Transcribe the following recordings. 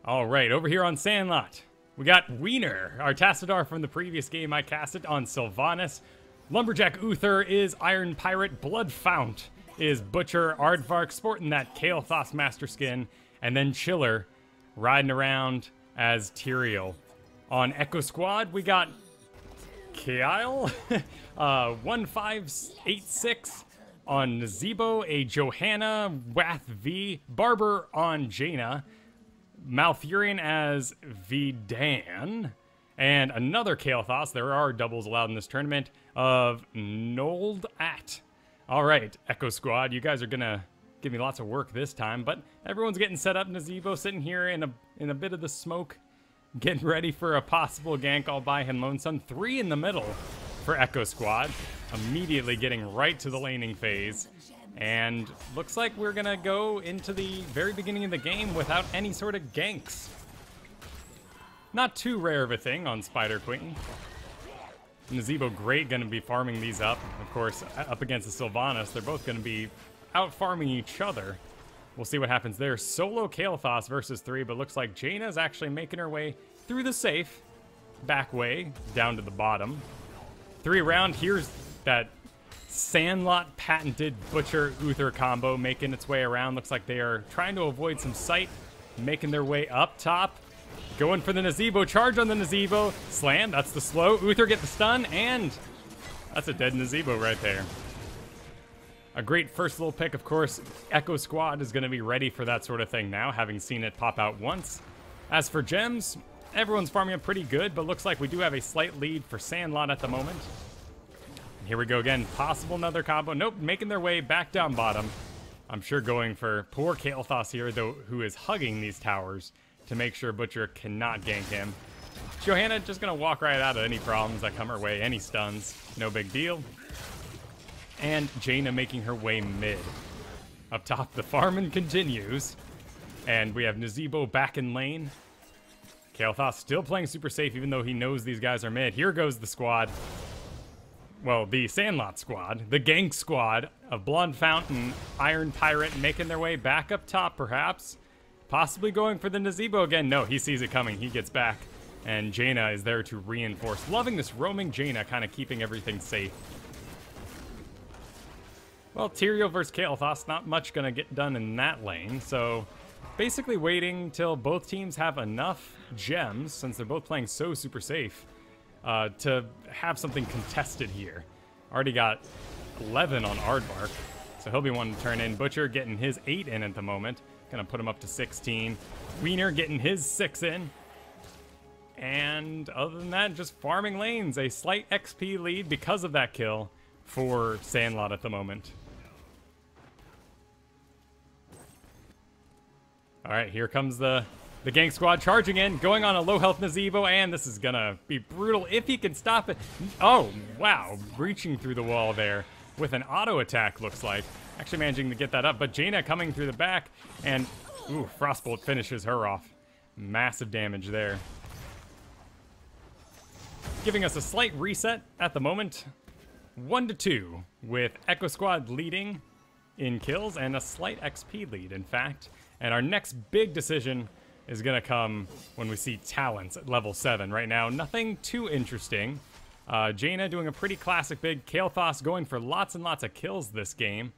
All right, over here on Sandlot, we got Wiener, our Tassadar from the previous game. I cast it on Sylvanas. Lumberjack Uther is Iron Pirate. Blood Fount is Butcher. Aardvark sporting that Kael'thas Master Skin. And then Chiller riding around as Tyrael. On Echo Squad, we got Kyle, 1586. On Nazebo, a Johanna, Wath V. Barber on Jaina. Malfurion as Vidan. And another Kael'thas, there are doubles allowed in this tournament, of Nold At. Alright, Echo Squad, you guys are gonna give me lots of work this time, but everyone's getting set up. Nazebo sitting here in a bit of the smoke, getting ready for a possible gank all by him lonesome. 3 in the middle for Echo Squad, immediately getting right to the laning phase. And looks like we're gonna go into the very beginning of the game without any sort of ganks. Not too rare of a thing on Spider Queen. Nazebo great, gonna be farming these up. Of course, up against the Sylvanas, they're both gonna be out farming each other. We'll see what happens there. Solo Kael'thas versus 3, but looks like Jaina's actually making her way through the safe. Back way, down to the bottom. 3 around, here's that Sandlot patented Butcher Uther combo making its way around. Looks like they are trying to avoid some sight, making their way up top. Going for the Nazebo, charge on the Nazebo. Slam, that's the slow. Uther get the stun, and that's a dead Nazebo right there. A great first little pick, of course. Echo Squad is going to be ready for that sort of thing now, having seen it pop out once. As for gems, everyone's farming up pretty good, but looks like we do have a slight lead for Sandlot at the moment. Here we go again. Possible another combo. Nope, making their way back down bottom. I'm sure going for poor Kael'thas here, though, who is hugging these towers to make sure Butcher cannot gank him. Johanna just going to walk right out of any problems that come her way. Any stuns. No big deal. And Jaina making her way mid. Up top, the farming continues. And we have Nazebo back in lane. Kael'thas still playing super safe, even though he knows these guys are mid. Here goes the squad. Well, the Sandlot squad, the gank squad of Blood Fountain, Iron Pirate making their way back up top, perhaps. Possibly going for the Nazebo again. No, he sees it coming. He gets back. And Jaina is there to reinforce. Loving this roaming Jaina, kind of keeping everything safe. Well, Tyrael versus Kael'thas, not much going to get done in that lane. So basically waiting till both teams have enough gems, since they're both playing so super safe, to have something contested here. Already got 11 on Aardvark, so he'll be wanting to turn in. Butcher getting his 8 in at the moment. Gonna put him up to 16. Wiener getting his 6 in. And other than that, just farming lanes. A slight XP lead because of that kill for Sandlot at the moment. Alright, here comes the gank squad charging in, going on a low health Nazebo, and this is gonna be brutal if he can stop it. Oh, wow, breaching through the wall there with an auto attack, looks like. Actually managing to get that up, but Jaina coming through the back, and ooh, Frostbolt finishes her off. Massive damage there. Giving us a slight reset at the moment. 1-2, with Echo Squad leading in kills, and a slight XP lead, in fact. And our next big decision is going to come when we see talents at level 7. Right now, nothing too interesting. Jaina doing a pretty classic big. Kael'thas going for lots and lots of kills this game.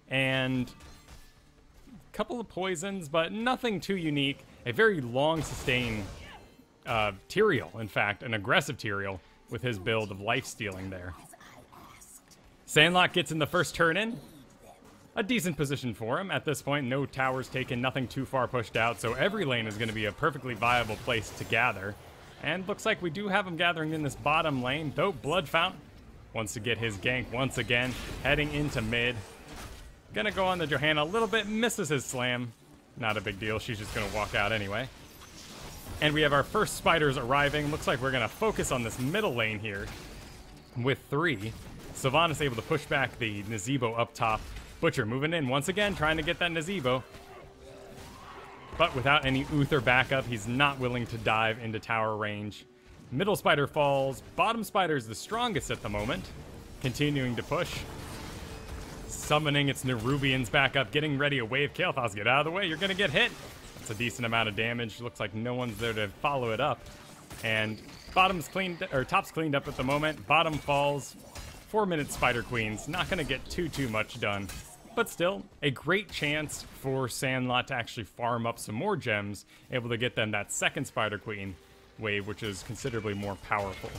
And a couple of poisons, but nothing too unique. A very long sustain Tyrael, in fact, an aggressive Tyrael with his build of life-stealing there. Sandlot gets in the first turn in. A decent position for him. At this point, no towers taken, nothing too far pushed out, so every lane is going to be a perfectly viable place to gather. And looks like we do have him gathering in this bottom lane, though Blood Fountain wants to get his gank once again, heading into mid. Gonna go on the Johanna a little bit, misses his slam. Not a big deal, she's just gonna walk out anyway. And we have our first spiders arriving. Looks like we're gonna focus on this middle lane here with 3. Sylvanas able to push back the Nazebo up top. Butcher moving in once again, trying to get that Nazebo. But without any Uther backup, he's not willing to dive into tower range. Middle spider falls. Bottom spider is the strongest at the moment. Continuing to push. Summoning its Nerubians back up, getting ready a wave. Kael'thas, get out of the way, you're gonna get hit. It's a decent amount of damage. Looks like no one's there to follow it up. And top's cleaned up at the moment. Bottom falls. 4-minute Spider Queens. Not going to get too much done. But still, a great chance for Sandlot to actually farm up some more gems, able to get them that second Spider Queen wave, which is considerably more powerful.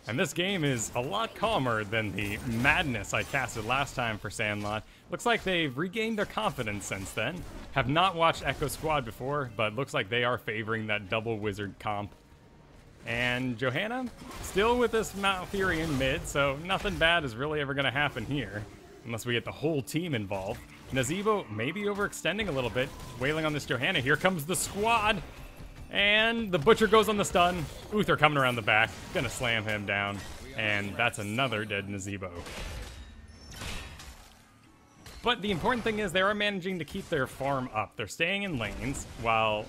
And this game is a lot calmer than the madness I casted last time for Sandlot. Looks like they've regained their confidence since then. Have not watched Echo Squad before, but looks like they are favoring that double wizard comp. And Johanna, still with this Malfurion mid, so nothing bad is really ever going to happen here, unless we get the whole team involved. Nazeebo maybe overextending a little bit, wailing on this Johanna. Here comes the squad, and the Butcher goes on the stun. Uther coming around the back, gonna slam him down, and that's another dead Nazeebo. But the important thing is they are managing to keep their farm up. They're staying in lanes, while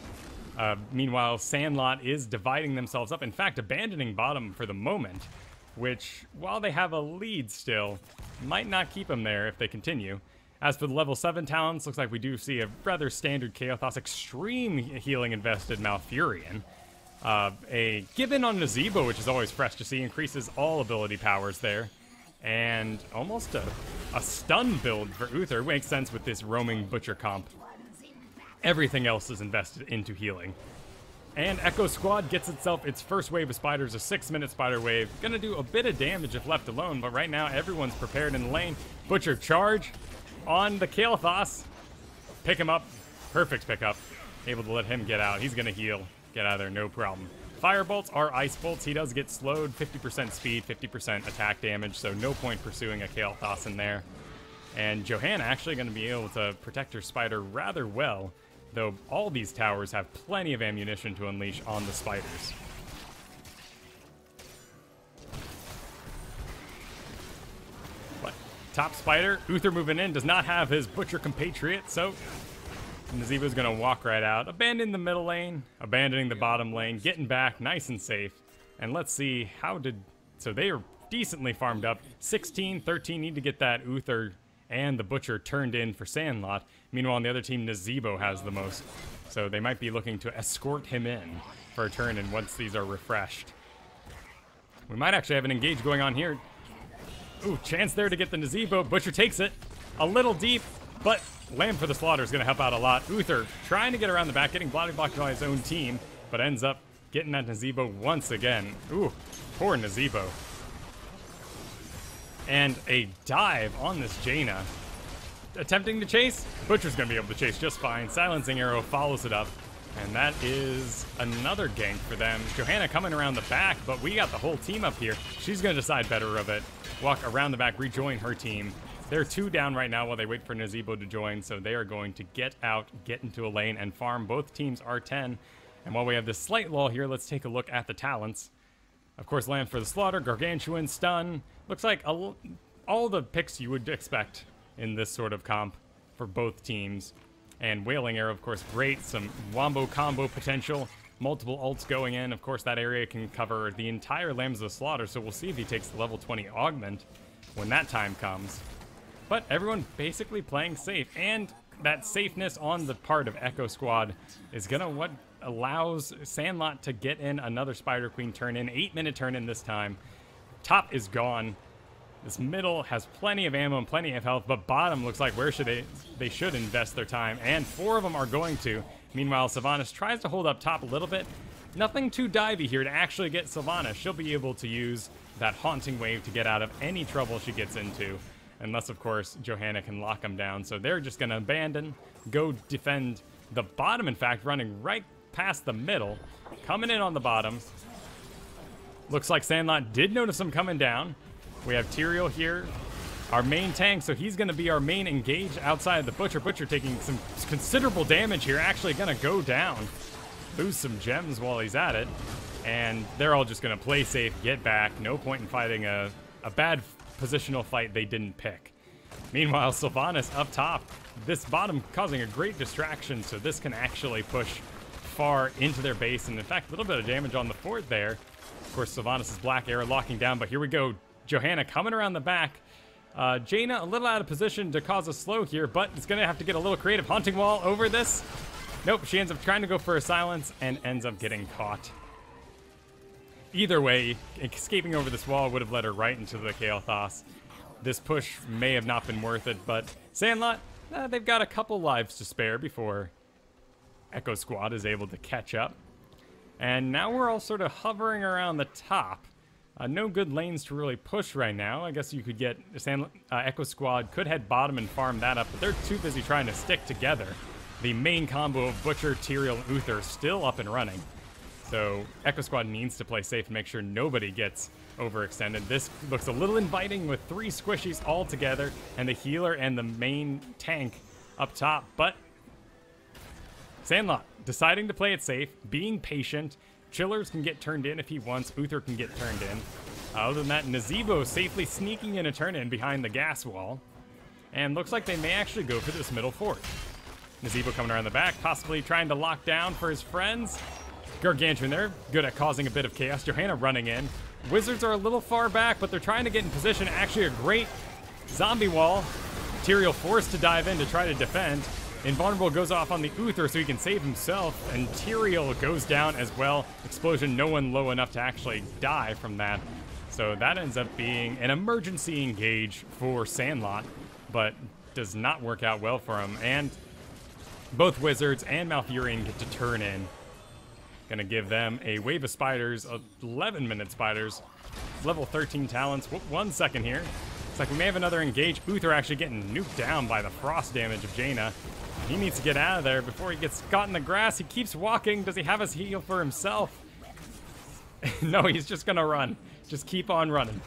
meanwhile, Sandlot is dividing themselves up. In fact, abandoning bottom for the moment, which, while they have a lead still, might not keep them there if they continue. As for the level 7 talents, looks like we do see a rather standard Kaothos extreme healing invested Malfurion. A given on Nazeebo, which is always fresh to see, increases all ability powers there. And almost a stun build for Uther. Makes sense with this roaming Butcher comp. Everything else is invested into healing. And Echo Squad gets itself its first wave of spiders, a 6-minute spider wave. Gonna do a bit of damage if left alone, but right now everyone's prepared in the lane. Butcher charge on the Kael'thas. Pick him up. Perfect pickup. Able to let him get out. He's gonna heal. Get out of there, no problem. Fire bolts are ice bolts. He does get slowed, 50% speed, 50% attack damage, so no point pursuing a Kael'thas in there. And Johanna actually gonna be able to protect her spider rather well, though all these towers have plenty of ammunition to unleash on the spiders. But top spider, Uther moving in, does not have his Butcher compatriot, so Nazeebo's gonna walk right out, abandon the middle lane, abandoning the bottom lane, getting back nice and safe. And let's see, so they are decently farmed up. 16, 13 need to get that Uther and the Butcher turned in for Sandlot. Meanwhile, on the other team, Nazeebo has the most. So they might be looking to escort him in for a turn in once these are refreshed. We might actually have an engage going on here. Ooh, chance there to get the Nazeebo. Butcher takes it. A little deep, but Lamb for the Slaughter is going to help out a lot. Uther trying to get around the back, getting body blocked by his own team, but ends up getting that Nazeebo once again. Ooh, poor Nazeebo. And a dive on this Jaina. Attempting to chase. Butcher's going to be able to chase just fine. Silencing Arrow follows it up. And that is another gank for them. Johanna coming around the back, but we got the whole team up here. She's going to decide better of it. Walk around the back, rejoin her team. They're 2 down right now while they wait for Nazeebo to join, so they are going to get out, get into a lane, and farm. Both teams are 10. And while we have this slight lull here, let's take a look at the talents. Of course, Lamb for the Slaughter, Gargantuan, Stun. Looks like all the picks you would expect in this sort of comp for both teams. And Wailing Arrow, of course, great. Some wombo combo potential. Multiple ults going in. Of course, that area can cover the entire Lambs of the Slaughter, so we'll see if he takes the level 20 augment when that time comes. But everyone basically playing safe, and that safeness on the part of Echo Squad is gonna what allows Sandlot to get in another Spider Queen turn in. 8-minute turn in this time. Top is gone. This middle has plenty of ammo and plenty of health, but bottom looks like where should they should invest their time, and 4 of them are going to. Meanwhile, Sylvanas tries to hold up top a little bit. Nothing too divey here to actually get Sylvanas. She'll be able to use that Haunting Wave to get out of any trouble she gets into. Unless, of course, Johanna can lock them down. So they're just going to abandon, go defend the bottom, in fact, running right past the middle. Coming in on the bottom. Looks like Sandlot did notice them coming down. We have Tyrael here, our main tank, so he's going to be our main engage outside of the Butcher. Butcher taking some considerable damage here, actually going to go down. Lose some gems while he's at it. And they're all just going to play safe, get back. No point in fighting a bad positional fight they didn't pick. Meanwhile, Sylvanas up top. This bottom causing a great distraction, so this can actually push far into their base. And in fact, a little bit of damage on the fort there. Of course, Sylvanas' Black Arrow locking down, but here we go. Johanna coming around the back. Jaina a little out of position to cause a slow here, but it's going to have to get a little creative. Haunting Wall over this. Nope, she ends up trying to go for a silence and ends up getting caught. Either way, escaping over this wall would have led her right into the Kael'thas. This push may have not been worth it, but Sandlot, they've got a couple lives to spare before Echo Squad is able to catch up. And now we're all sort of hovering around the top. No good lanes to really push right now. I guess you could get Echo Squad could head bottom and farm that up, but they're too busy trying to stick together. The main combo of Butcher, Tyrael, and Uther still up and running. So Echo Squad needs to play safe and make sure nobody gets overextended. This looks a little inviting with 3 squishies all together and the healer and the main tank up top, but Sandlot deciding to play it safe, being patient. Chillers can get turned in if he wants. Uther can get turned in. Other than that, Nazeebo safely sneaking in a turn-in behind the gas wall. And looks like they may actually go for this middle fort. Nazeebo coming around the back, possibly trying to lock down for his friends. Gargantuan there, good at causing a bit of chaos. Johanna running in. Wizards are a little far back, but they're trying to get in position. Actually a great zombie wall. Tyrael forced to dive in to try to defend. Invulnerable goes off on the Uther so he can save himself, and Tyrael goes down as well. Explosion, no one low enough to actually die from that. So that ends up being an emergency engage for Sandlot, but does not work out well for him. And both Wizards and Malfurion get to turn in. Gonna give them a wave of spiders, 11-minute spiders, level 13 talents. 1 second here. It's like we may have another engage. Uther actually getting nuked down by the frost damage of Jaina. He needs to get out of there before he gets caught in the grass. He keeps walking. Does he have his heal for himself? No, he's just gonna run. Just keep on running.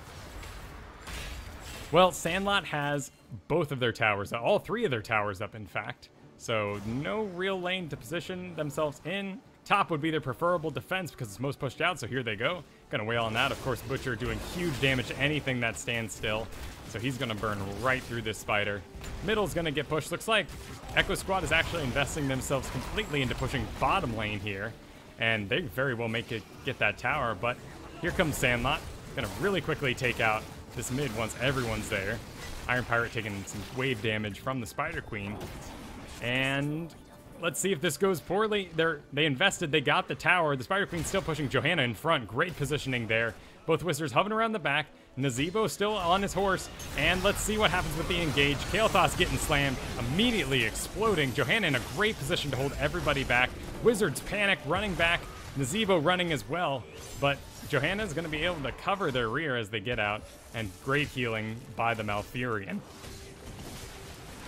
Well, Sandlot has both of their towers, all 3 of their towers up, in fact. So no real lane to position themselves in. Top would be their preferable defense because it's most pushed out, so here they go. Gonna wail on that. Of course, Butcher doing huge damage to anything that stands still. So he's gonna burn right through this spider. Middle's gonna get pushed. Looks like Echo Squad is actually investing themselves completely into pushing bottom lane here. And they very well get that tower, but here comes Sandlot. Gonna really quickly take out this mid once everyone's there. Iron Pirate taking some wave damage from the Spider Queen. And let's see if this goes poorly. They invested, they got the tower. The Spider Queen's still pushing Johanna in front. Great positioning there. Both Wizards hovering around the back. Nazeebo still on his horse. And let's see what happens with the engage. Kael'thas getting slammed, immediately exploding. Johanna in a great position to hold everybody back. Wizards panic, running back. Nazeebo running as well. But Johanna's going to be able to cover their rear as they get out. And great healing by the Malfurion.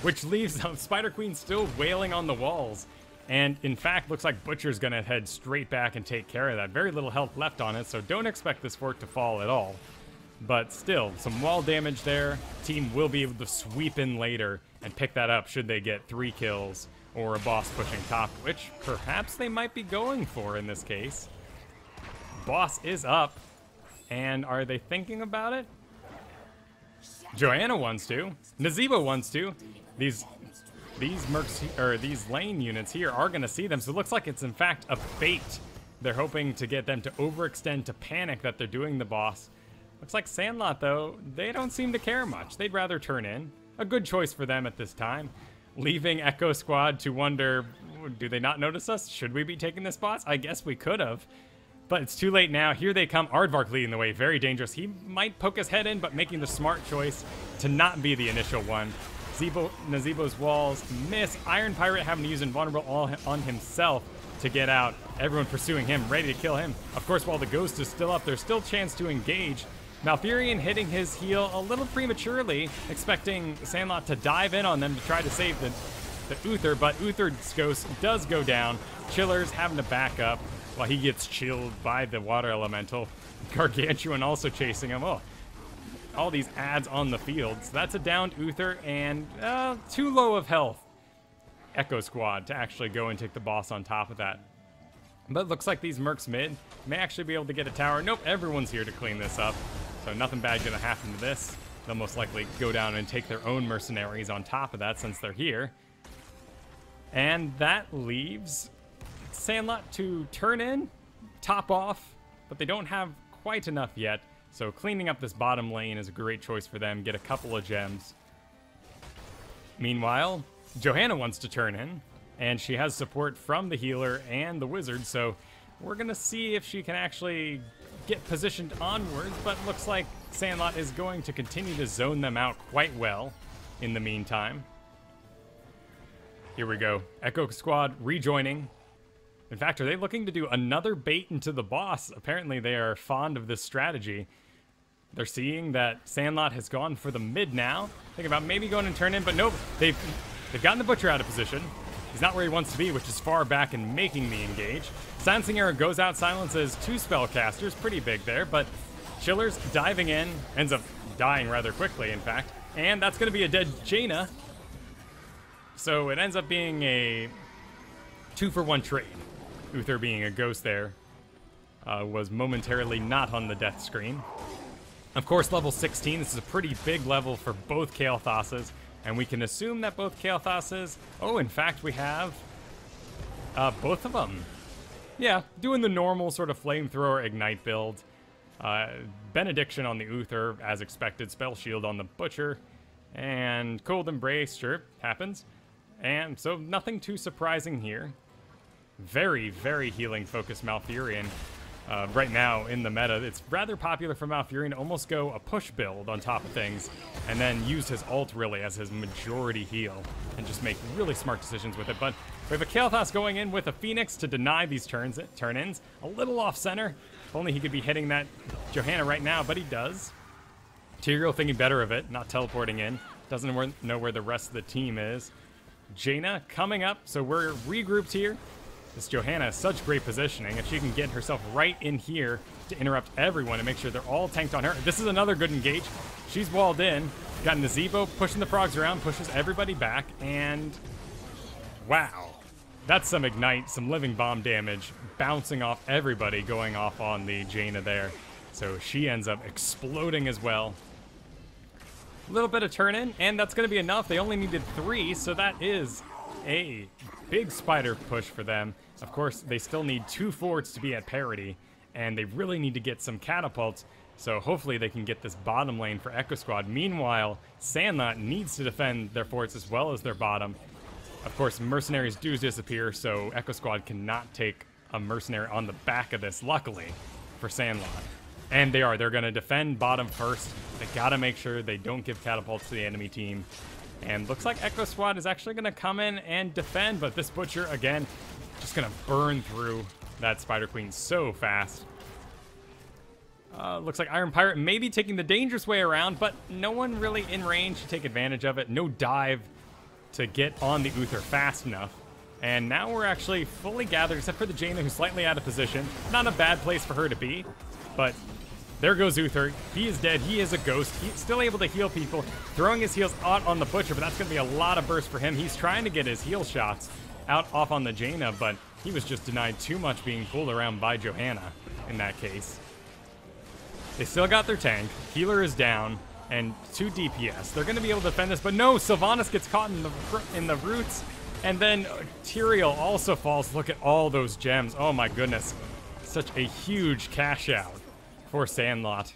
Which leaves Spider Queen still wailing on the walls. And in fact, looks like Butcher's gonna head straight back and take care of that. Very little health left on it, so don't expect this fort to fall at all. But still, some wall damage there. Team will be able to sweep in later and pick that up should they get 3 kills or a boss pushing top, which perhaps they might be going for in this case. Boss is up, and are they thinking about it? Johanna wants to. Nazeebo wants to. These mercs, or these lane units here are going to see them, so it looks like it's in fact a bait. They're hoping to get them to overextend to panic that they're doing the boss. Looks like Sandlot, though, they don't seem to care much. They'd rather turn in. A good choice for them at this time. Leaving Echo Squad to wonder, do they not notice us? Should we be taking this boss? I guess we could have. But it's too late now. Here they come. Aardvark leading the way. Very dangerous. He might poke his head in, but making the smart choice to not be the initial one. Nazeebo's walls miss. Iron Pirate having to use Invulnerable all on himself to get out. Everyone pursuing him, ready to kill him. Of course, while the Ghost is still up, there's still a chance to engage. Malfurion hitting his heal a little prematurely, expecting Sandlot to dive in on them to try to save the Uther, but Uther's Ghost does go down. Chillers having to back up while he gets chilled by the water elemental. Gargantuan also chasing him. Oh, all these ads on the field. So that's a downed Uther and too low of health. Echo Squad to actually go and take the boss on top of that. But it looks like these mercs mid may actually be able to get a tower. Nope, everyone's here to clean this up. So nothing bad gonna happen to this. They'll most likely go down and take their own mercenaries on top of that since they're here. And that leaves Sandlot to turn in, top off, but they don't have quite enough yet. So cleaning up this bottom lane is a great choice for them. Get a couple of gems. Meanwhile, Johanna wants to turn in, and she has support from the healer and the wizard, so we're going to see if she can actually get positioned onwards, but looks like Sandlot is going to continue to zone them out quite well in the meantime. Here we go. Echo Squad rejoining. In fact, are they looking to do another bait into the boss? Apparently they are fond of this strategy. They're seeing that Sandlot has gone for the mid now. Think about maybe going and turn in, but nope. They've gotten the Butcher out of position. He's not where he wants to be, which is far back and making the engage. Silencing Arrow goes out, silences 2 spellcasters. Pretty big there, but Chiller's diving in. Ends up dying rather quickly, in fact. And that's going to be a dead Jaina. So it ends up being a 2-for-1 trade. Uther being a ghost there was momentarily not on the death screen. Of course, level 16, this is a pretty big level for both Kael'thasses, and we can assume that both Kael'thasses... Oh, in fact, we have both of them. Yeah, doing the normal sort of flamethrower ignite build. Benediction on the Uther, as expected. Spell shield on the Butcher. And Cold Embrace, sure, happens. And so nothing too surprising here. Very, very healing focused Malfurion. Right now in the meta, it's rather popular for Malfurion to almost go a push build on top of things and then use his ult really as his majority heal and just make really smart decisions with it. But we have a Kael'thas going in with a Phoenix to deny these turn-ins. A little off-center. If only he could be hitting that Johanna right now, but he does. Tyrael thinking better of it, not teleporting in. Doesn't know where the rest of the team is. Jaina coming up, so we're regrouped here. This Johanna has such great positioning. If she can get herself right in here to interrupt everyone and make sure they're all tanked on her. This is another good engage. She's walled in. Got Nazebo pushing the frogs around, pushes everybody back, and wow. That's some ignite, some living bomb damage, bouncing off everybody, going off on the Jaina there. So she ends up exploding as well. A little bit of turn in, and that's going to be enough. They only needed 3, so that is a big spider push for them. Of course, they still need 2 forts to be at parity, and they really need to get some catapults, so hopefully they can get this bottom lane for Echo Squad. Meanwhile, Sandlot needs to defend their forts as well as their bottom. Of course, mercenaries do disappear, so Echo Squad cannot take a mercenary on the back of this, luckily, for Sandlot. And they're going to defend bottom first. They got to make sure they don't give catapults to the enemy team. And looks like Echo Squad is actually going to come in and defend, but this Butcher, again, just going to burn through that Spider Queen so fast. Looks like Iron Pirate may be taking the dangerous way around, but no one really in range to take advantage of it. No dive to get on the Uther fast enough. And now we're actually fully gathered, except for the Jaina, who's slightly out of position. Not a bad place for her to be, but there goes Uther. He is dead. He is a ghost. He's still able to heal people, throwing his heals out on the Butcher, but that's going to be a lot of burst for him. He's trying to get his heal shots out off on the Jaina, but he was just denied too much being pulled around by Johanna in that case. They still got their tank. Healer is down, and 2 DPS. They're going to be able to defend this, but no, Sylvanas gets caught in the roots, and then Tyrael also falls. Look at all those gems. Oh my goodness. Such a huge cash out for Sandlot.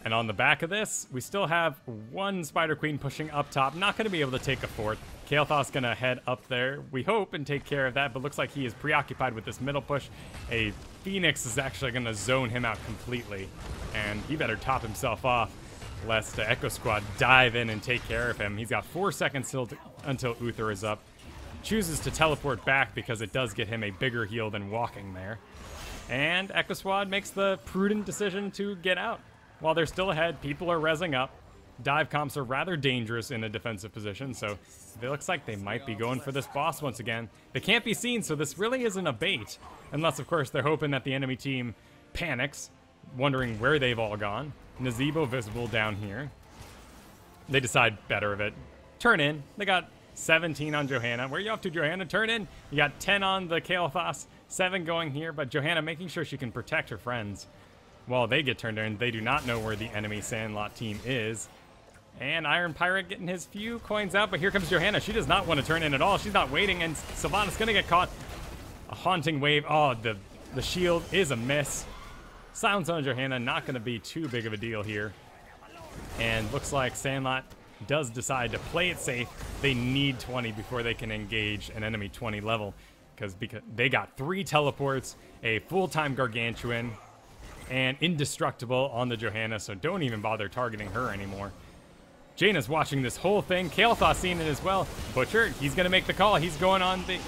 And on the back of this, we still have 1 Spider Queen pushing up top. Not going to be able to take a fort. Kael'thas going to head up there, we hope, and take care of that, but looks like he is preoccupied with this middle push. A Phoenix is actually going to zone him out completely, and he better top himself off, lest the Echo Squad dive in and take care of him. He's got 4 seconds until Uther is up. Chooses to teleport back because it does get him a bigger heal than walking there. And Echo Squad makes the prudent decision to get out. While they're still ahead, people are rezzing up. Dive comps are rather dangerous in a defensive position, so it looks like they might be going for this boss once again. They can't be seen, so this really isn't a bait. Unless, of course, they're hoping that the enemy team panics, wondering where they've all gone. Nazebo visible down here. They decide better of it. Turn in. They got 17 on Johanna. Where are you off to, Johanna? Turn in. You got 10 on the Kael'thas. 7 going here, but Johanna making sure she can protect her friends while they get turned in. They do not know where the enemy Sandlot team is. And Iron Pirate getting his few coins out, but here comes Johanna. She does not want to turn in at all. She's not waiting, and Sylvanas going to get caught. A haunting wave. Oh, the shield is a miss. Silence on Johanna, not going to be too big of a deal here. And looks like Sandlot does decide to play it safe. They need 20 before they can engage an enemy 20 level. Because they got 3 teleports, a full-time Gargantuan, and Indestructible on the Johanna, so don't even bother targeting her anymore. Jaina's watching this whole thing. Kael'thas seeing it as well. Butcher, he's going to make the call. He's going on the...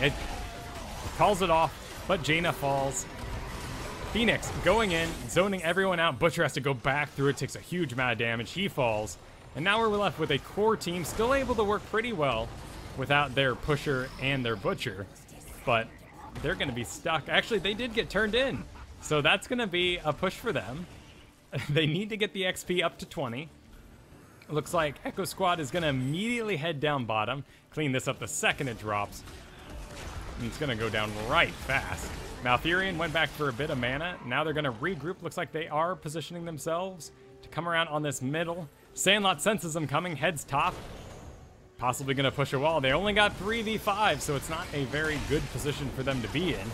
calls it off, but Jaina falls. Phoenix going in, zoning everyone out. Butcher has to go back through it, takes a huge amount of damage. He falls. And now we're left with a core team still able to work pretty well without their pusher and their butcher. But they're going to be stuck. Actually, they did get turned in. So that's going to be a push for them. They need to get the XP up to 20. It looks like Echo Squad is going to immediately head down bottom. Clean this up the second it drops. And it's going to go down right fast. Malfurion went back for a bit of mana. Now they're going to regroup. Looks like they are positioning themselves to come around on this middle. Sandlot senses them coming, heads top. Possibly going to push a wall. They only got 3v5, so it's not a very good position for them to be in.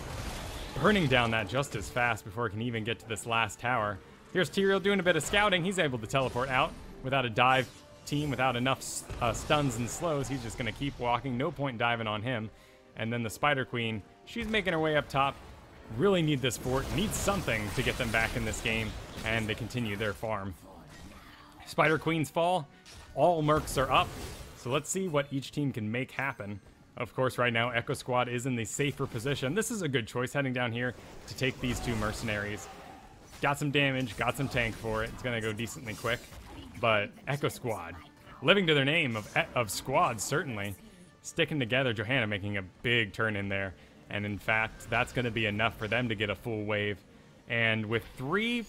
Burning down that just as fast before it can even get to this last tower. Here's Tyrael doing a bit of scouting. He's able to teleport out without a dive team, without enough stuns and slows. He's just going to keep walking. No point diving on him. And then the Spider Queen, she's making her way up top. Really need this fort. Need something to get them back in this game. And they continue their farm. Spider Queens fall. All mercs are up. So let's see what each team can make happen. Of course, right now, Echo Squad is in the safer position. This is a good choice heading down here to take these 2 mercenaries. Got some damage, got some tank for it. It's going to go decently quick. But Echo Squad, living to their name of squads, certainly. Sticking together, Johanna making a big turn in there. And in fact, that's going to be enough for them to get a full wave. And with 3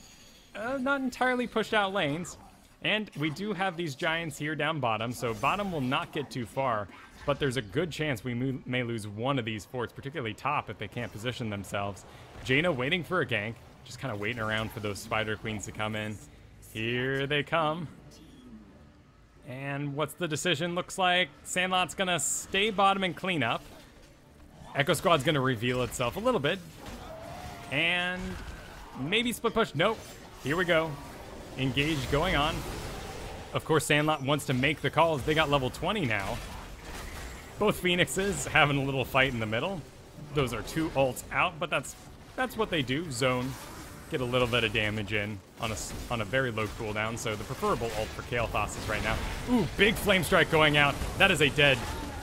not entirely pushed out lanes, and we do have these giants here down bottom, so bottom will not get too far. But there's a good chance we may lose one of these forts, particularly top, if they can't position themselves. Jaina waiting for a gank, just kind of waiting around for those Spider Queens to come in. Here they come. And what's the decision? Looks like Sandlot's going to stay bottom and clean up. Echo Squad's going to reveal itself a little bit. And maybe split push. Nope. Here we go. Engage going on. Of course, Sandlot wants to make the calls. They got level 20 now. Both Phoenixes having a little fight in the middle. Those are 2 ults out, but that's what they do. Zone. Get a little bit of damage in on a very low cooldown. So the preferable ult for Kael'thas is right now. Ooh, big flame strike going out. That is a dead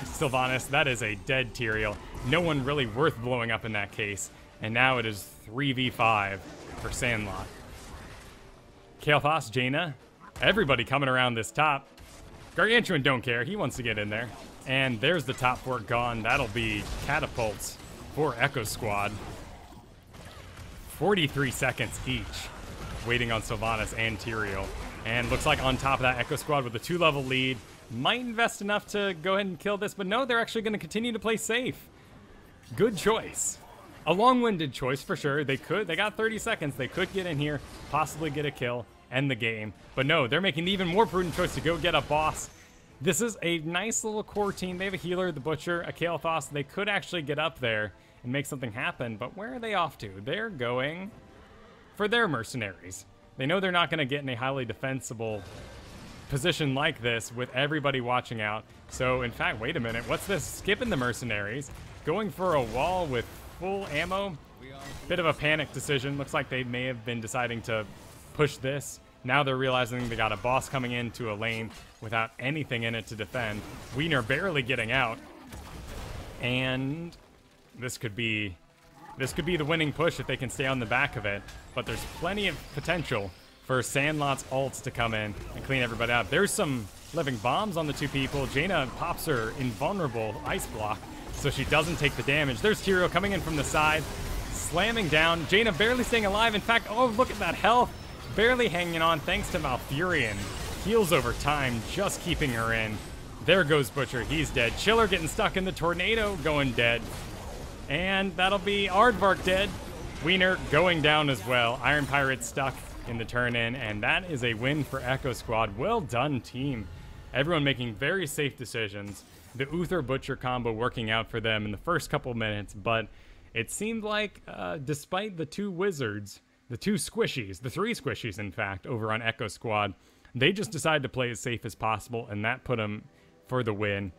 Sylvanas. That is a dead Tyrael. No one really worth blowing up in that case. And now it is 3v5 for Sandlot. Kael'thas, Jaina, everybody coming around this top. Gargantuan don't care. He wants to get in there. And there's the top fort gone. That'll be catapults for Echo Squad. 43 seconds each, waiting on Sylvanas and Tyrael. And looks like on top of that, Echo Squad with a 2-level lead might invest enough to go ahead and kill this, but no, they're actually going to continue to play safe. Good choice. A long-winded choice for sure. They got 30 seconds. They could get in here, possibly get a kill, end the game. But no, they're making the even more prudent choice to go get a boss. This is a nice little core team. They have a healer, the Butcher, a Kael'thas. They could actually get up there and make something happen, but where are they off to? They're going for their mercenaries. They know they're not going to get in a highly defensible position like this with everybody watching out. So, in fact, wait a minute. What's this? Skipping the mercenaries. Going for a wall with full ammo. Bit of a panic decision. Looks like they may have been deciding to push this. Now they're realizing they got a boss coming into a lane without anything in it to defend. Wiener barely getting out. And this could be the winning push if they can stay on the back of it. But there's plenty of potential for Sandlot's ults to come in and clean everybody up. There's some living bombs on the 2 people. Jaina pops her invulnerable ice block so she doesn't take the damage. There's Tyrael coming in from the side, slamming down. Jaina barely staying alive. In fact, oh, look at that health. Barely hanging on thanks to Malfurion. Heals over time, just keeping her in. There goes Butcher. He's dead. Chiller getting stuck in the tornado, going dead. And that'll be Aardvark dead. Wiener going down as well. Iron Pirate stuck in the turn-in, and that is a win for Echo Squad. Well done, team. Everyone making very safe decisions. The Uther Butcher combo working out for them in the first couple minutes, but it seemed like, despite the 2 wizards the two squishies, the three squishies, in fact, over on Echo Squad, they just decided to play as safe as possible, and that put them for the win.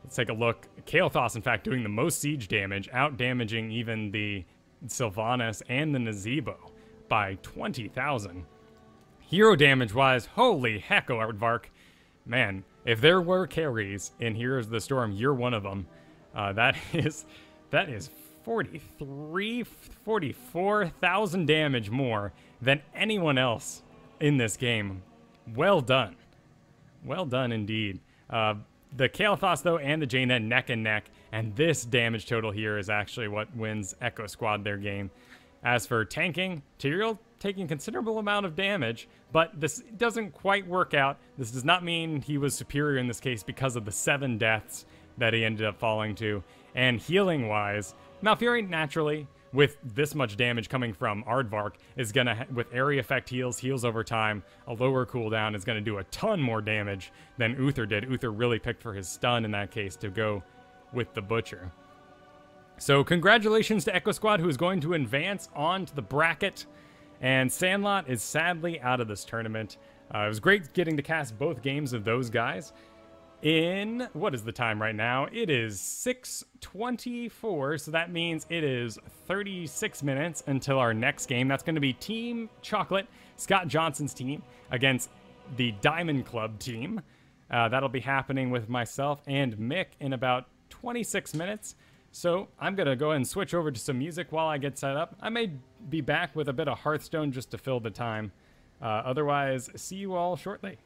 Let's take a look. Kael'thas, in fact, doing the most siege damage, out-damaging even the Sylvanas and the Nazebo by 20,000. Hero damage-wise, holy heck, Aardvark. Man, if there were carries in Heroes of the Storm, you're one of them. That is 44,000 damage more than anyone else in this game. Well done. Well done indeed. The Kael'thas, though, and the Jaina neck and neck, and this damage total here is actually what wins Echo Squad their game. As for tanking, Tyrael taking considerable amount of damage, but this doesn't quite work out. This does not mean he was superior in this case because of the 7 deaths that he ended up falling to. And healing-wise, Malfurion naturally, with this much damage coming from Aardvark, is going to, with area effect heals over time, a lower cooldown, is going to do a ton more damage than Uther did. Uther really picked for his stun in that case to go with the Butcher. So congratulations to Echo Squad, who is going to advance on to the bracket, and Sandlot is sadly out of this tournament. It was great getting to cast both games of those guys. What is the time right now? It is 6:24, so that means it is 36 minutes until our next game. That's going to be Team Chocolate, Scott Johnson's team, against the Diamond Club team. That'll be happening with myself and Mick in about 26 minutes. So I'm going to go ahead and switch over to some music while I get set up. I may be back with a bit of Hearthstone just to fill the time. Otherwise, see you all shortly.